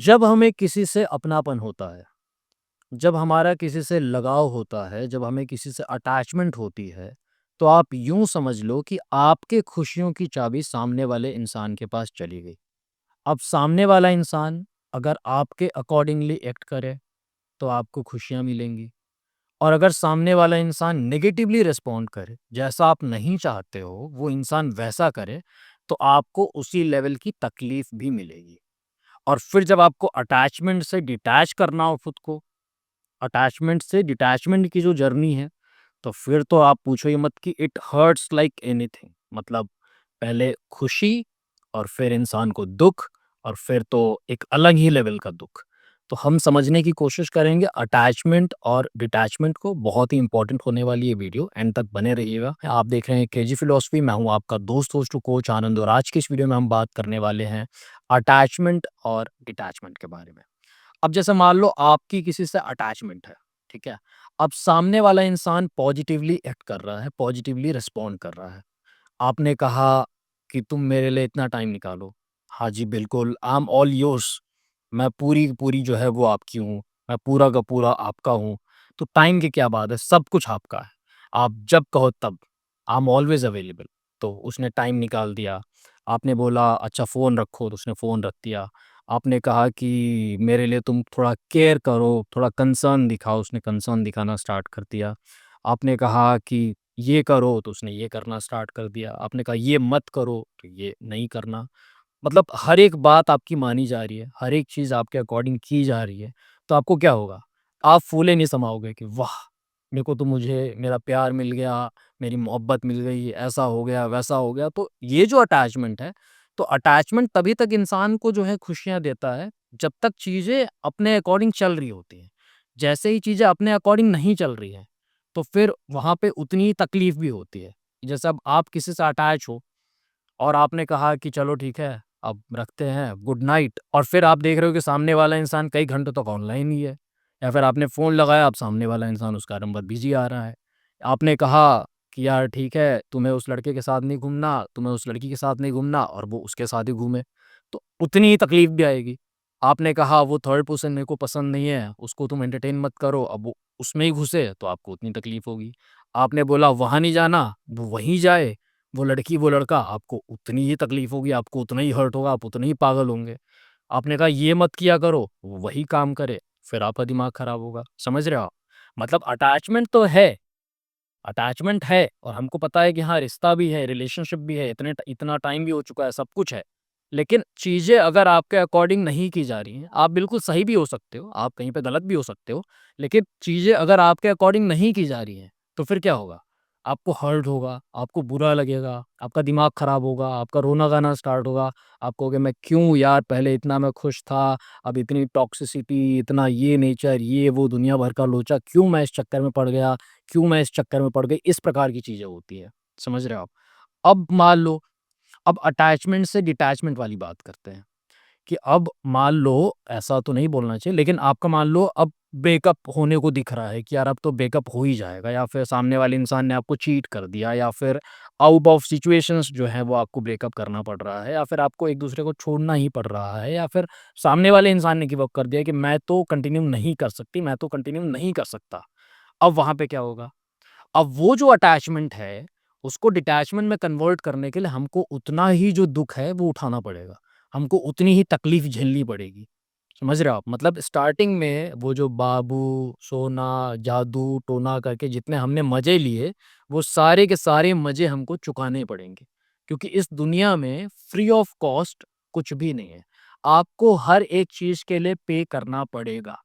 जब हमें किसी से अपनापन होता है, जब हमारा किसी से लगाव होता है, जब हमें किसी से अटैचमेंट होती है, तो आप यूँ समझ लो कि आपके खुशियों की चाबी सामने वाले इंसान के पास चली गई। अब सामने वाला इंसान अगर आपके अकॉर्डिंगली एक्ट करे, तो आपको खुशियाँ मिलेंगी और अगर सामने वाला इंसान नेगेटिवली रिस्पॉन्ड करे, जैसा आप नहीं चाहते हो, वो इंसान वैसा करे, तो आपको उसी लेवल की तकलीफ़ भी मिलेगी। और फिर जब आपको अटैचमेंट से डिटैच करना हो खुद को, अटैचमेंट से डिटैचमेंट की जो जर्नी है, तो फिर तो आप पूछो ही मत कि इट हर्ट्स लाइक एनीथिंग। मतलब पहले खुशी और फिर इंसान को दुःख और फिर तो एक अलग ही लेवल का दुःख। तो हम समझने की कोशिश करेंगे अटैचमेंट और डिटैचमेंट को। बहुत ही इम्पोर्टेंट होने वाली ये वीडियो, एंड तक बने रहिएगा। आप देख रहे हैं केजी फिलॉसफी, मैं हूँ आपका दोस्त होस्ट कोच आनंद, और आज की इस वीडियो में हम बात करने वाले हैं अटैचमेंट और डिटैचमेंट के बारे में। अब जैसे मान लो आपकी किसी से अटैचमेंट है, ठीक है? अब सामने वाला इंसान पॉजिटिवली एक्ट कर रहा है, पॉजिटिवली रिस्पॉन्ड कर रहा है। आपने कहा कि तुम मेरे लिए इतना टाइम निकालो। हाँ जी, बिल्कुल, आई एम ऑल योर्स। मैं पूरी की पूरी जो है वो आपकी हूँ, मैं पूरा का पूरा आपका हूँ। तो टाइम की क्या बात है, सब कुछ आपका है। आप जब कहो तब, आई एम ऑलवेज़ अवेलेबल। तो उसने टाइम निकाल दिया। आपने बोला अच्छा फ़ोन रखो, तो उसने फ़ोन रख दिया। आपने कहा कि मेरे लिए तुम थोड़ा केयर करो, थोड़ा कंसर्न दिखाओ, उसने कंसर्न दिखाना स्टार्ट कर दिया। आपने कहा कि ये करो, तो उसने ये करना स्टार्ट कर दिया। आपने कहा ये मत करो, तो ये नहीं करना। मतलब हर एक बात आपकी मानी जा रही है, हर एक चीज़ आपके अकॉर्डिंग की जा रही है, तो आपको क्या होगा? आप फूले नहीं समाओगे कि वाह! मेरे को तो मुझे मेरा प्यार मिल गया, मेरी मोहब्बत मिल गई, ऐसा हो गया, वैसा हो गया। तो ये जो अटैचमेंट है, तो अटैचमेंट तभी तक इंसान को जो है खुशियाँ देता है, जब तक चीज़ें अपने अकॉर्डिंग चल रही होती हैं। जैसे ही चीज़ें अपने अकॉर्डिंग नहीं चल रही हैं, तो फिर वहाँ पे उतनी ही तकलीफ़ भी होती है। जैसे अब आप किसी से अटैच हो और आपने कहा कि चलो ठीक है, अब रखते हैं, गुड नाइट, और फिर आप देख रहे हो कि सामने वाला इंसान कई घंटों तक ऑनलाइन ही है, या फिर आपने फ़ोन लगाया, अब सामने वाला इंसान उसका नंबर बिज़ी आ रहा है। आपने कहा कि यार ठीक है, तुम्हें उस लड़के के साथ नहीं घूमना, तुम्हें उस लड़की के साथ नहीं घूमना, और वो उसके साथ ही घूमे, तो उतनी ही तकलीफ़ भी आएगी। आपने कहा वो थर्ड पर्सन मेरे को पसंद नहीं है, उसको तुम एंटरटेन मत करो, अब वो उसमें ही घुसे, तो आपको उतनी तकलीफ़ होगी। आपने बोला वहाँ नहीं जाना, वो वहीं जाए, वो लड़की, वो लड़का, आपको उतनी ही तकलीफ़ होगी, आपको उतना ही हर्ट होगा, आप उतने ही पागल होंगे। आपने कहा ये मत किया करो, वो वही काम करे, फिर आपका दिमाग खराब होगा। समझ रहे हो आप? मतलब अटैचमेंट है और हमको पता है कि हाँ, रिश्ता भी है, रिलेशनशिप भी है, इतना टाइम भी हो चुका है, सब कुछ है। लेकिन चीज़ें अगर आपके अकॉर्डिंग नहीं की जा रही हैं, आप बिल्कुल सही भी हो सकते हो, आप कहीं पे गलत भी हो सकते हो, लेकिन चीज़ें अगर आपके अकॉर्डिंग नहीं की जा रही हैं, तो फिर क्या होगा? आपको हर्ट होगा, आपको बुरा लगेगा, आपका दिमाग खराब होगा, आपका रोना-गाना स्टार्ट होगा। आप कहोगे मैं क्यों यार, पहले इतना मैं खुश था, अब इतनी टॉक्सिसिटी, इतना ये नेचर, ये वो दुनिया भर का लोचा, क्यों मैं इस चक्कर में पड़ गया? क्यों मैं इस चक्कर में पड़ गई? इस प्रकार की चीज़ें होती हैं। समझ रहे हो आप? अब मान लो, अब अटैचमेंट से डिटैचमेंट वाली बात करते हैं कि अब मान लो, ऐसा तो नहीं बोलना चाहिए, लेकिन आपका मान लो अब ब्रेकअप होने को दिख रहा है कि यार अब तो ब्रेकअप हो ही जाएगा, या फिर सामने वाले इंसान ने आपको चीट कर दिया, या फिर आउट ऑफ सिचुएशंस जो है वो आपको ब्रेकअप करना पड़ रहा है, या फिर आपको एक दूसरे को छोड़ना ही पड़ रहा है, या फिर सामने वाले इंसान ने गिव अप कर दिया कि मैं तो कंटिन्यू नहीं कर सकती, मैं तो कंटिन्यू नहीं कर सकता। अब वहाँ पे क्या होगा? अब वो जो अटैचमेंट है, उसको डिटैचमेंट में कन्वर्ट करने के लिए हमको उतना ही जो दुःख है वो उठाना पड़ेगा। हमको उतनी ही तकलीफ़ झेलनी पड़ेगी। समझ रहे हो आप? मतलब स्टार्टिंग में वो जो बाबू, सोना, जादू, टोना करके जितने हमने मज़े लिए, वो सारे के सारे मज़े हमको चुकाने पड़ेंगे। क्योंकि इस दुनिया में फ्री ऑफ कॉस्ट कुछ भी नहीं है। आपको हर एक चीज़ के लिए पे करना पड़ेगा।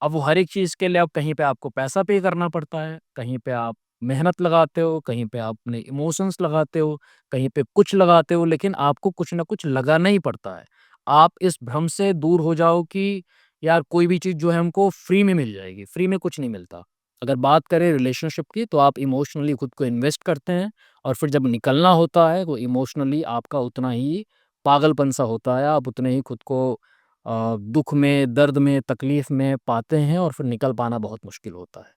अब वो हर एक चीज़ के लिए, अब कहीं पे आपको पैसा पे करना पड़ता है, कहीं पे आप मेहनत लगाते हो, कहीं पे आप अपने इमोशंस लगाते हो, कहीं पे कुछ लगाते हो, लेकिन आपको कुछ ना कुछ लगाना ही पड़ता है। आप इस भ्रम से दूर हो जाओ कि यार कोई भी चीज़ जो है हमको फ्री में मिल जाएगी, फ्री में कुछ नहीं मिलता। अगर बात करें रिलेशनशिप की, तो आप इमोशनली खुद को इन्वेस्ट करते हैं, और फिर जब निकलना होता है, तो इमोशनली आपका उतना ही पागलपन-सा होता है, आप उतने ही खुद को दुःख में, दर्द में, तकलीफ़ में पाते हैं, और फिर निकल पाना बहुत मुश्किल होता है।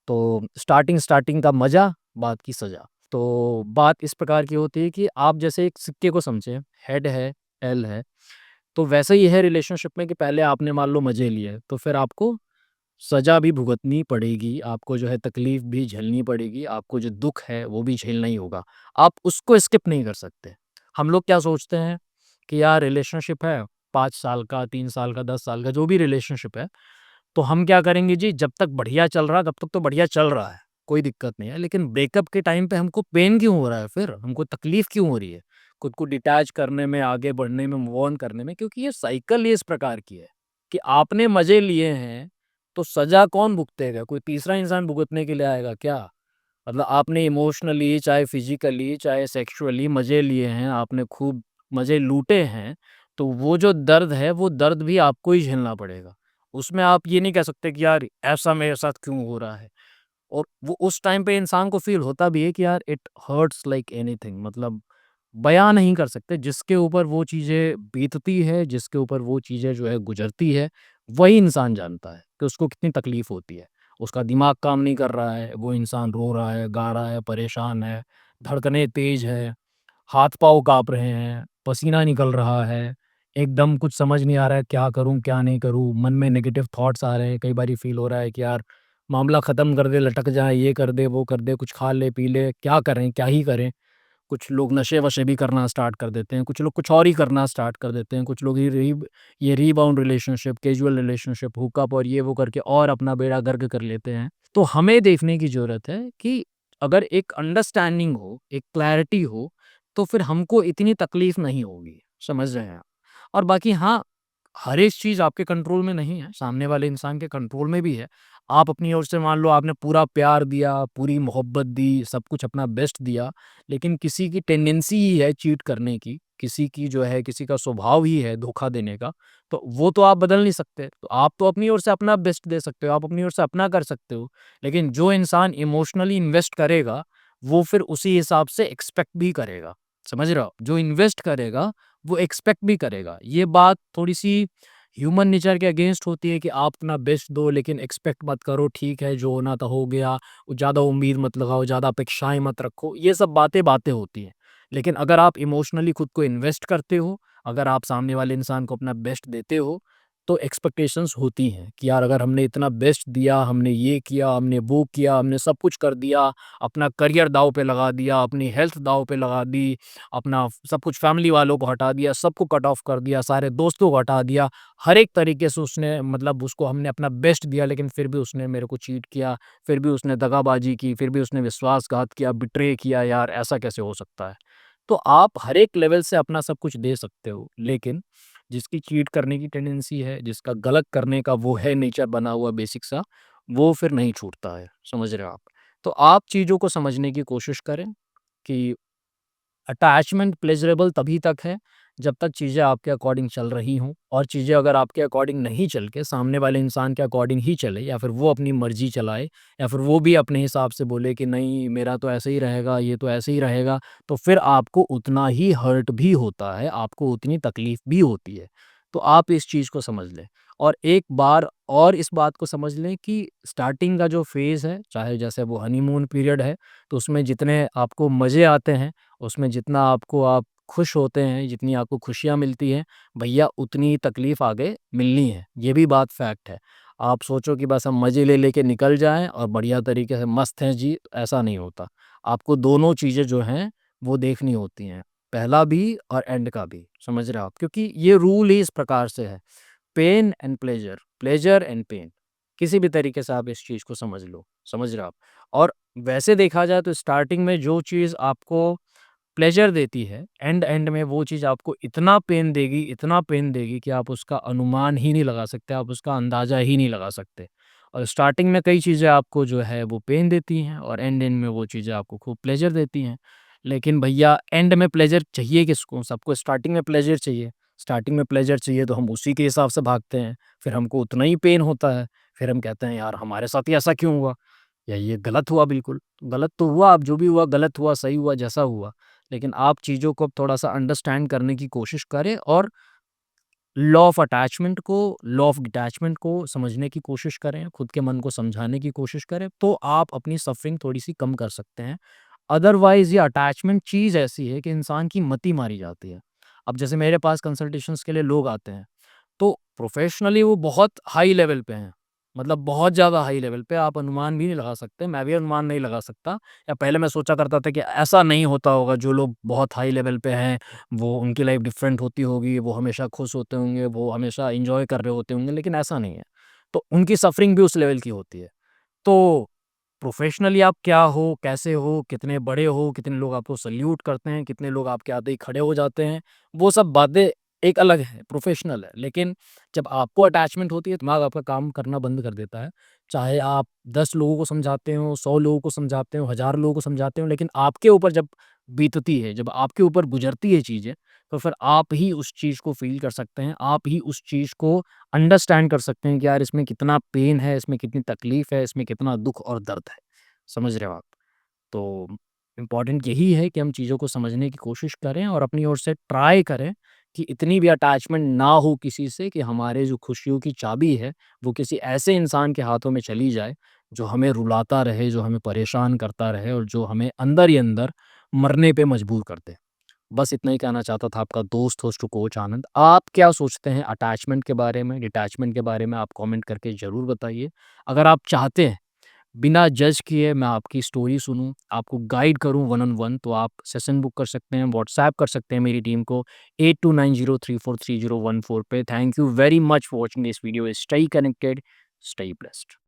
तो स्टार्टिंग का मज़ा, बाद की सज़ा। तो बात इस प्रकार की होती है कि आप जैसे एक सिक्के को समझें, हेड है, टेल है। तो वैसे ही है रिलेशनशिप में कि पहले आपने मान लो मज़े लिए, तो फिर आपको सज़ा भी भुगतनी पड़ेगी, आपको जो है तकलीफ़ भी झेलनी पड़ेगी, आपको जो दुःख है वो भी झेलना ही होगा। आप उसको स्किप नहीं कर सकते। हम लोग क्या सोचते हैं कि यार रिलेशनशिप है 5 साल का, 3 साल का, 10 साल का जो भी रिलेशनशिप है, तो हम क्या करेंगे जी जब तक बढ़िया चल रहा है तब तक तो बढ़िया चल रहा है, कोई दिक्कत नहीं है। लेकिन ब्रेकअप के टाइम पे हमको पेन क्यों हो रहा है फिर? हमको तकलीफ़ क्यों हो रही है? खुद को डिटैच करने में, आगे बढ़ने में, मूव ऑन करने में क्योंकि ये साइकिल ही इस प्रकार की है कि आपने मज़े लिए हैं, तो सज़ा कौन भुगतेगा? कोई तीसरा इंसान भुगतने के लिए आएगा क्या? मतलब आपने इमोशनली, चाहे फिज़िकली, चाहे सेक्सुअली मज़े लिए हैं, आपने खूब मज़े लूटे हैं, तो वो जो दर्द है, वो दर्द भी आपको ही झेलना पड़ेगा। उसमें आप ये नहीं कह सकते कि यार ऐसा मेरे साथ क्यों हो रहा है? और वो उस टाइम पे इंसान को फ़ील होता भी है कि यार इट हर्ट्स लाइक एनीथिंग मतलब बयाँ नहीं कर सकते। जिसके ऊपर वो चीज़ें बीतती है, जिसके ऊपर वो चीज़ें जो है गुज़रती है, वही इंसान जानता है कि उसको कितनी तकलीफ़ होती है। उसका दिमाग काम नहीं कर रहा है, वो इंसान रो रहा है, गा रहा है, परेशान है, धड़कनें तेज़ है, हाथ-पाँव काँप रहे हैं, पसीना निकल रहा है, एकदम कुछ समझ नहीं आ रहा है क्या करूँ, क्या नहीं करूँ? मन में नेगेटिव थॉट्स आ रहे हैं, कई बारी फ़ील हो रहा है कि यार मामला ख़त्म कर दे, लटक जाए, ये कर दे, वो कर दे, कुछ खा ले, पी ले, क्या करें, क्या ही करें? कुछ लोग नशे-वशे भी करना स्टार्ट कर देते हैं, कुछ लोग कुछ और ही करना स्टार्ट कर देते हैं, कुछ लोग ये rebound relationship, casual relationship, hookup और ये वो करके और अपना बेड़ा गर्क कर लेते हैं। तो हमें देखने की ज़रूरत है कि अगर एक अंडरस्टैंडिंग हो, एक क्लैरिटी हो, तो फिर हमको इतनी तकलीफ़ नहीं होगी, समझ रहे हैं आप? और बाकी हाँ, हर एक चीज़ आपके कंट्रोल में नहीं है, सामने वाले इंसान के कंट्रोल में भी है। आप अपनी ओर से मान लो आपने पूरा प्यार दिया, पूरी मोहब्बत दी, सब कुछ अपना बेस्ट दिया, लेकिन किसी की टेंडेंसी ही है चीट करने की, किसी की जो है किसी का स्वभाव ही है धोखा देने का, तो वो तो आप बदल नहीं सकते। तो आप तो अपनी ओर से अपना बेस्ट दे सकते हो, आप अपनी ओर से अपना कर सकते हो, लेकिन जो इंसान इमोशनली इन्वेस्ट करेगा, वो फिर उसी हिसाब से एक्सपेक्ट भी करेगा। समझ रहे हो आप? जो इन्वेस्ट करेगा, वो एक्सपेक्ट भी करेगा। ये बात थोड़ी-सी ह्यूमन नेचर के अगेंस्ट होती है कि आप अपना बेस्ट दो लेकिन एक्सपेक्ट मत करो, ठीक है जो होना था हो गया, ज़्यादा उम्मीद मत लगाओ, ज़्यादा अपेक्षाएँ मत रखो, ये सब बातें होती हैं। लेकिन अगर आप इमोशनली खुद को इन्वेस्ट करते हो, अगर आप सामने वाले इंसान को अपना बेस्ट देते हो, तो एक्सपेक्टेशंस होती हैं कि यार अगर हमने इतना बेस्ट दिया, हमने ये किया, हमने वो किया, हमने सब कुछ कर दिया, अपना करियर दाँव पे लगा दिया, अपनी हेल्थ दाँव पे लगा दी, अपना सब कुछ फैमिली वालों को हटा दिया, सबको कट ऑफ कर दिया, सारे दोस्तों को हटा दिया, हर एक तरीके से उसने मतलब उसको हमने अपना बेस्ट दिया लेकिन फिर भी उसने मेरे को चीट किया, फिर भी उसने दगाबाजी की, फिर भी उसने विश्वासघात किया, बिट्रे किया यार ऐसा कैसे हो सकता है? तो आप हर एक लेवल से अपना सब कुछ दे सकते हो, लेकिन जिसकी चीट करने की टेंडेंसी है, जिसका गलत करने का वो है नेचर बना हुआ बेसिक सा, वो फिर नहीं छूटता है, समझ रहे हो आप? तो आप चीज़ों को समझने की कोशिश करें कि अटैचमेंट प्लेज़रेबल तभी तक है, जब तक चीज़ें आपके अकॉर्डिंग चल रही हों और चीज़ें अगर आपके अकॉर्डिंग नहीं चल के सामने वाले इंसान के अकॉर्डिंग ही चले या फिर वो अपनी मर्ज़ी चलाए या फिर वो भी अपने हिसाब से बोले कि नहीं मेरा तो ऐसे ही रहेगा, ये तो ऐसे ही रहेगा, तो फिर आपको उतना ही हर्ट भी होता है, आपको उतनी तकलीफ़ भी होती है। तो आप इस चीज़ को समझ लें और एक बार और इस बात को समझ लें कि स्टार्टिंग का जो फ़ेज़ है, चाहे जैसे वो हनीमून पीरियड है, तो उसमें जितने आपको मज़े आते हैं उसमें जितना आपको आप खुश होते हैं, जितनी आपको खुशियाँ मिलती हैं, भैया उतनी ही तकलीफ़ आगे मिलनी है, ये भी बात फैक्ट है। आप सोचो कि बस हम मज़े ले लेके निकल जाएँ और बढ़िया तरीके से मस्त हैं जी, तो ऐसा नहीं होता। आपको दोनों चीज़ें जो हैं, वो देखनी होती हैं, पहला भी और एंड का भी, समझ रहे हो आप? क्योंकि ये रूल ही इस प्रकार से है, pain and pleasure, pleasure and pain, किसी भी तरीके से आप इस चीज़ को समझ लो, समझ रहे हो आप? और वैसे देखा जाए तो स्टार्टिंग में जो चीज़ आपको प्लेज़र देती है, एंड एंड में वो चीज़ आपको इतना पेन देगी कि आप उसका अनुमान ही नहीं लगा सकते, आप उसका अंदाज़ा ही नहीं लगा सकते। और स्टार्टिंग में कई चीज़ें आपको जो है वो पेन देती हैं और एंड एंड में वो चीज़ें आपको खूब प्लेज़र देती हैं। लेकिन भैया एंड में प्लेज़र चाहिए किसको? सबको स्टार्टिंग में प्लेज़र चाहिए। स्टार्टिंग में प्लेज़र चाहिए तो हम उसी के हिसाब से भागते हैं, फिर हमको उतना ही पेन होता है, फिर हम कहते हैं यार हमारे साथ ही ऐसा क्यों हुआ? या ये गलत हुआ बिल्कुल। गलत तो हुआ, अब जो भी हुआ गलत हुआ, सही हुआ, जैसा हुआ। लेकिन आप चीज़ों को अब थोड़ा-सा अंडरस्टैंड करने की कोशिश करें और लॉ ऑफ डिटैचमेंट को समझने की कोशिश करें, खुद के मन को समझाने की कोशिश करें, तो आप अपनी सफ़रिंग थोड़ी-सी कम कर सकते हैं। अदरवाइज़ ये अटैचमेंट चीज़ ऐसी है कि इंसान की मति मारी जाती है। अब जैसे मेरे पास कंसल्टेशंस के लिए लोग आते हैं, तो प्रोफ़ेशनली वो बहुत हाई लेवल पे हैं, मतलब बहुत ज़्यादा हाई लेवल पे आप अनुमान भी नहीं लगा सकते, मैं भी अनुमान नहीं लगा सकता। या पहले मैं सोचा करता था कि ऐसा नहीं होता होगा, जो लोग बहुत हाई लेवल पे हैं, वो उनकी लाइफ़ डिफरेंट होती होगी, वो हमेशा खुश होते होंगे, वो हमेशा एन्जॉय कर रहे होते होंगे, लेकिन ऐसा नहीं है। तो उनकी सफ़रिंग भी उस लेवल की होती है। तो प्रोफ़ेशनली आप क्या हो, कैसे हो, कितने बड़े हो, कितने लोग आपको सैल्यूट करते हैं, कितने लोग आपके आगे ही खड़े हो जाते हैं, वो सब बातें एक अलग है, प्रोफ़ेशनल है। लेकिन जब आपको अटैचमेंट होती है, दिमाग आपका काम करना बंद कर देता है। चाहे आप 10 लोगों को समझाते हो, 100 लोगों को समझाते हो, 1000 लोगों को समझाते हो, लेकिन आपके ऊपर जब बीतती है, जब आपके ऊपर गुज़रती है चीज़ें, तो फिर आप ही उस चीज़ को फ़ील कर सकते हैं, आप ही उस चीज़ को अंडरस्टैंड कर सकते हैं कि यार इसमें कितना पेन है, इसमें कितनी तकलीफ़ है, इसमें कितना दुःख और दर्द है। समझ रहे हो आप? तो इम्पॉर्टेंट यही है कि हम चीज़ों को समझने की कोशिश करें और अपनी ओर से ट्राई करें कि इतनी भी अटैचमेंट ना हो किसी से कि हमारे जो खुशियों की चाबी है, वो किसी ऐसे इंसान के हाथों में चली जाए, जो हमें रुलाता रहे, जो हमें परेशान करता रहे और जो हमें अंदर ही अंदर मरने पे मजबूर कर दे। बस इतना ही कहना चाहता था, आपका दोस्त होस्ट कोच आनंद। आप क्या सोचते हैं अटैचमेंट के बारे में, डिटैचमेंट के बारे में? आप कमेंट करके ज़रूर बताइए। अगर आप चाहते हैं बिना जज किए मैं आपकी स्टोरी सुनूँ, आपको गाइड करूँ वन ऑन वन, तो आप सेशन बुक कर सकते हैं, व्हाट्सऐप कर सकते हैं मेरी टीम को 8290343014 पे। Thank you very much for watching this video. Stay connected, stay blessed.